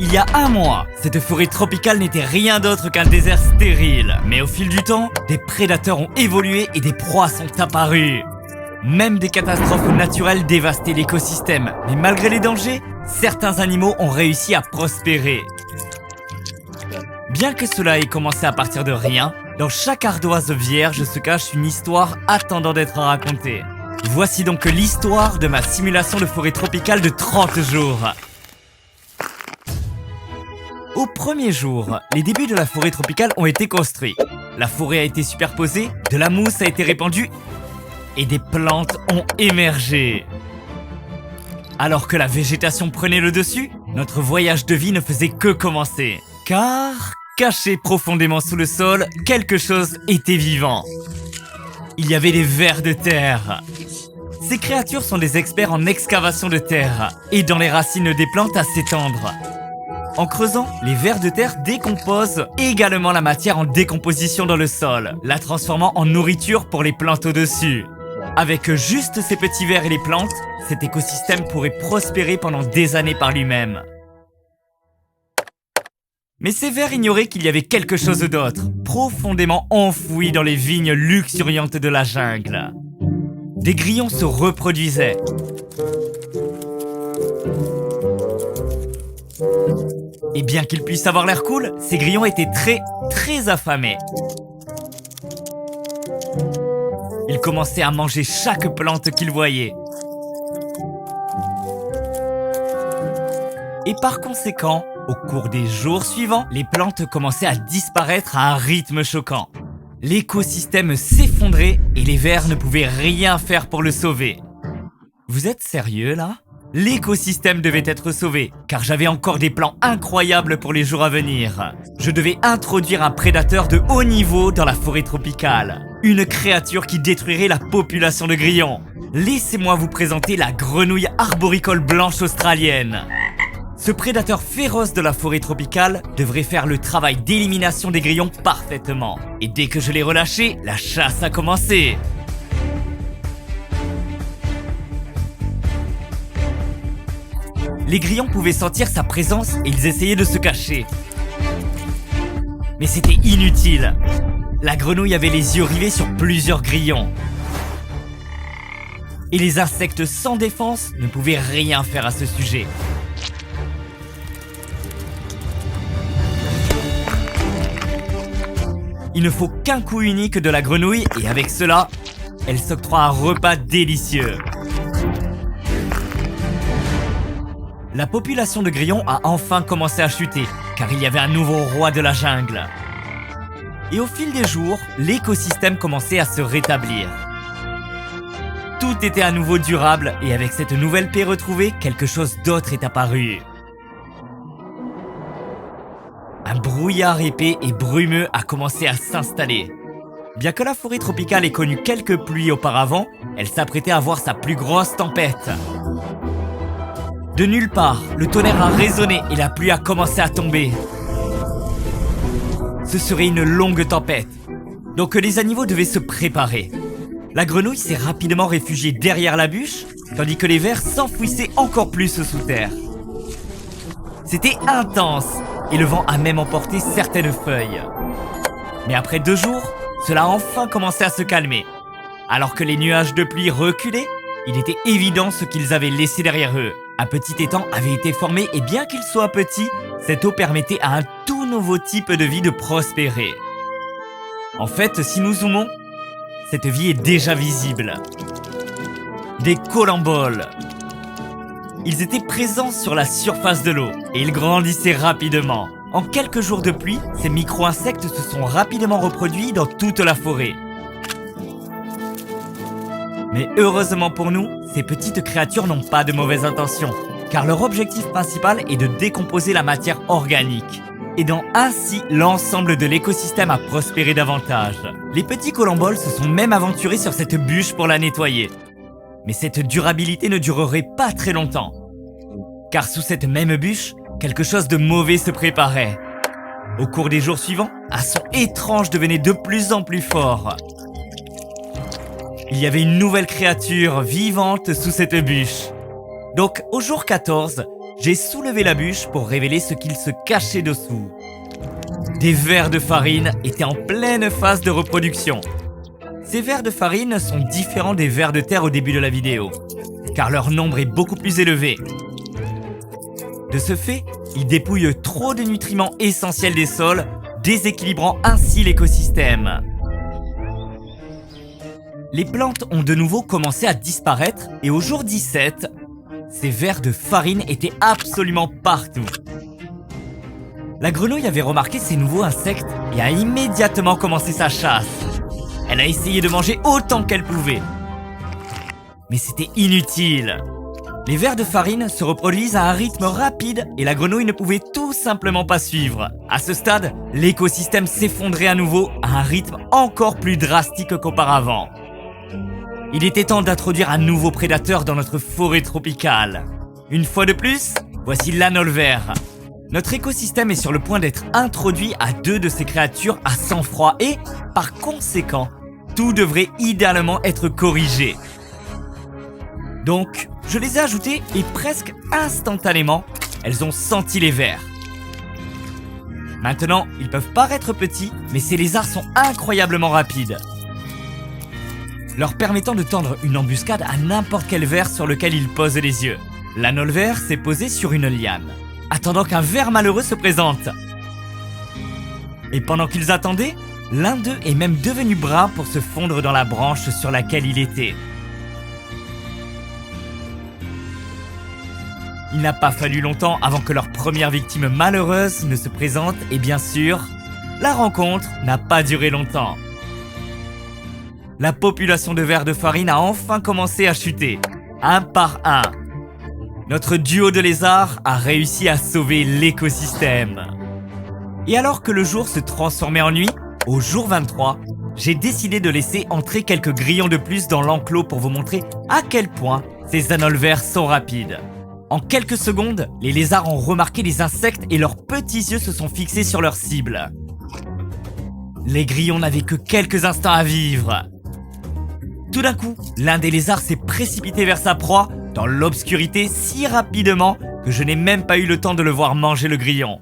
Il y a un mois, cette forêt tropicale n'était rien d'autre qu'un désert stérile. Mais au fil du temps, des prédateurs ont évolué et des proies sont apparues. Même des catastrophes naturelles dévastaient l'écosystème. Mais malgré les dangers, certains animaux ont réussi à prospérer. Bien que cela ait commencé à partir de rien, dans chaque ardoise vierge se cache une histoire attendant d'être racontée. Voici donc l'histoire de ma simulation de forêt tropicale de 30 jours. Au premier jour, les débuts de la forêt tropicale ont été construits. La forêt a été superposée, de la mousse a été répandue et des plantes ont émergé. Alors que la végétation prenait le dessus, notre voyage de vie ne faisait que commencer. Car, caché profondément sous le sol, quelque chose était vivant. Il y avait des vers de terre. Ces créatures sont des experts en excavation de terre, aidant les racines des plantes à s'étendre. En creusant, les vers de terre décomposent également la matière en décomposition dans le sol, la transformant en nourriture pour les plantes au-dessus. Avec juste ces petits vers et les plantes, cet écosystème pourrait prospérer pendant des années par lui-même. Mais ces vers ignoraient qu'il y avait quelque chose d'autre, profondément enfoui dans les vignes luxuriantes de la jungle. Des grillons se reproduisaient. Et bien qu'ils puissent avoir l'air cool, ces grillons étaient très affamés. Ils commençaient à manger chaque plante qu'ils voyaient. Et par conséquent, au cours des jours suivants, les plantes commençaient à disparaître à un rythme choquant. L'écosystème s'effondrait et les vers ne pouvaient rien faire pour le sauver. Vous êtes sérieux là ? L'écosystème devait être sauvé, car j'avais encore des plans incroyables pour les jours à venir. Je devais introduire un prédateur de haut niveau dans la forêt tropicale. Une créature qui détruirait la population de grillons. Laissez-moi vous présenter la grenouille arboricole blanche australienne. Ce prédateur féroce de la forêt tropicale devrait faire le travail d'élimination des grillons parfaitement. Et dès que je l'ai relâché, la chasse a commencé. Les grillons pouvaient sentir sa présence et ils essayaient de se cacher. Mais c'était inutile. La grenouille avait les yeux rivés sur plusieurs grillons. Et les insectes sans défense ne pouvaient rien faire à ce sujet. Il ne faut qu'un coup unique de la grenouille et avec cela, elle s'octroie un repas délicieux. La population de grillons a enfin commencé à chuter, car il y avait un nouveau roi de la jungle. Et au fil des jours, l'écosystème commençait à se rétablir. Tout était à nouveau durable et avec cette nouvelle paix retrouvée, quelque chose d'autre est apparu. Un brouillard épais et brumeux a commencé à s'installer. Bien que la forêt tropicale ait connu quelques pluies auparavant, elle s'apprêtait à voir sa plus grosse tempête. De nulle part, le tonnerre a résonné et la pluie a commencé à tomber. Ce serait une longue tempête, donc les animaux devaient se préparer. La grenouille s'est rapidement réfugiée derrière la bûche, tandis que les vers s'enfouissaient encore plus sous terre. C'était intense, et le vent a même emporté certaines feuilles. Mais après 2 jours, cela a enfin commencé à se calmer. Alors que les nuages de pluie reculaient, il était évident ce qu'ils avaient laissé derrière eux. Un petit étang avait été formé et bien qu'il soit petit, cette eau permettait à un tout nouveau type de vie de prospérer. En fait, si nous zoomons, cette vie est déjà visible. Des colamboles. Ils étaient présents sur la surface de l'eau et ils grandissaient rapidement. En quelques jours de pluie, ces micro-insectes se sont rapidement reproduits dans toute la forêt. Mais heureusement pour nous, ces petites créatures n'ont pas de mauvaises intentions, car leur objectif principal est de décomposer la matière organique, aidant ainsi l'ensemble de l'écosystème à prospérer davantage. Les petits colamboles se sont même aventurés sur cette bûche pour la nettoyer. Mais cette durabilité ne durerait pas très longtemps, car sous cette même bûche, quelque chose de mauvais se préparait. Au cours des jours suivants, un son étrange devenait de plus en plus fort. Il y avait une nouvelle créature vivante sous cette bûche. Donc, au jour 14, j'ai soulevé la bûche pour révéler ce qu'il se cachait dessous. Des vers de farine étaient en pleine phase de reproduction. Ces vers de farine sont différents des vers de terre au début de la vidéo, car leur nombre est beaucoup plus élevé. De ce fait, ils dépouillent trop de nutriments essentiels des sols, déséquilibrant ainsi l'écosystème. Les plantes ont de nouveau commencé à disparaître et au jour 17, ces vers de farine étaient absolument partout. La grenouille avait remarqué ces nouveaux insectes et a immédiatement commencé sa chasse. Elle a essayé de manger autant qu'elle pouvait. Mais c'était inutile. Les vers de farine se reproduisent à un rythme rapide et la grenouille ne pouvait tout simplement pas suivre. À ce stade, l'écosystème s'effondrait à nouveau à un rythme encore plus drastique qu'auparavant. Il était temps d'introduire un nouveau prédateur dans notre forêt tropicale. Une fois de plus, voici l'anole vert. Notre écosystème est sur le point d'être introduit à 2 de ces créatures à sang-froid et, par conséquent, tout devrait idéalement être corrigé. Donc, je les ai ajoutées et presque instantanément, elles ont senti les vers. Maintenant, ils peuvent paraître petits, mais ces lézards sont incroyablement rapides, leur permettant de tendre une embuscade à n'importe quel ver sur lequel ils posent les yeux. L'anole vert s'est posé sur une liane, attendant qu'un ver malheureux se présente. Et pendant qu'ils attendaient, l'un d'eux est même devenu brun pour se fondre dans la branche sur laquelle il était. Il n'a pas fallu longtemps avant que leur première victime malheureuse ne se présente et bien sûr, la rencontre n'a pas duré longtemps. La population de vers de farine a enfin commencé à chuter, un par un. Notre duo de lézards a réussi à sauver l'écosystème. Et alors que le jour se transformait en nuit, au jour 23, j'ai décidé de laisser entrer quelques grillons de plus dans l'enclos pour vous montrer à quel point ces anoles verts sont rapides. En quelques secondes, les lézards ont remarqué les insectes et leurs petits yeux se sont fixés sur leur cible. Les grillons n'avaient que quelques instants à vivre. Tout d'un coup, l'un des lézards s'est précipité vers sa proie dans l'obscurité si rapidement que je n'ai même pas eu le temps de le voir manger le grillon.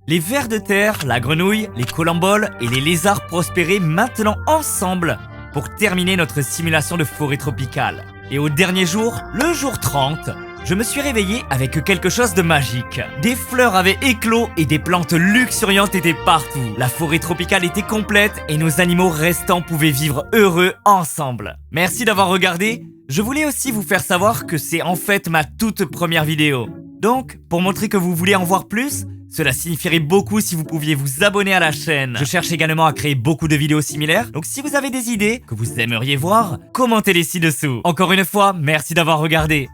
Les vers de terre, la grenouille, les colamboles et les lézards prospéraient maintenant ensemble pour terminer notre simulation de forêt tropicale. Et au dernier jour, le jour 30, je me suis réveillé avec quelque chose de magique. Des fleurs avaient éclos et des plantes luxuriantes étaient partout. La forêt tropicale était complète et nos animaux restants pouvaient vivre heureux ensemble. Merci d'avoir regardé. Je voulais aussi vous faire savoir que c'est en fait ma toute première vidéo. Donc, pour montrer que vous voulez en voir plus, cela signifierait beaucoup si vous pouviez vous abonner à la chaîne. Je cherche également à créer beaucoup de vidéos similaires, donc si vous avez des idées que vous aimeriez voir, commentez-les ci-dessous. Encore une fois, merci d'avoir regardé.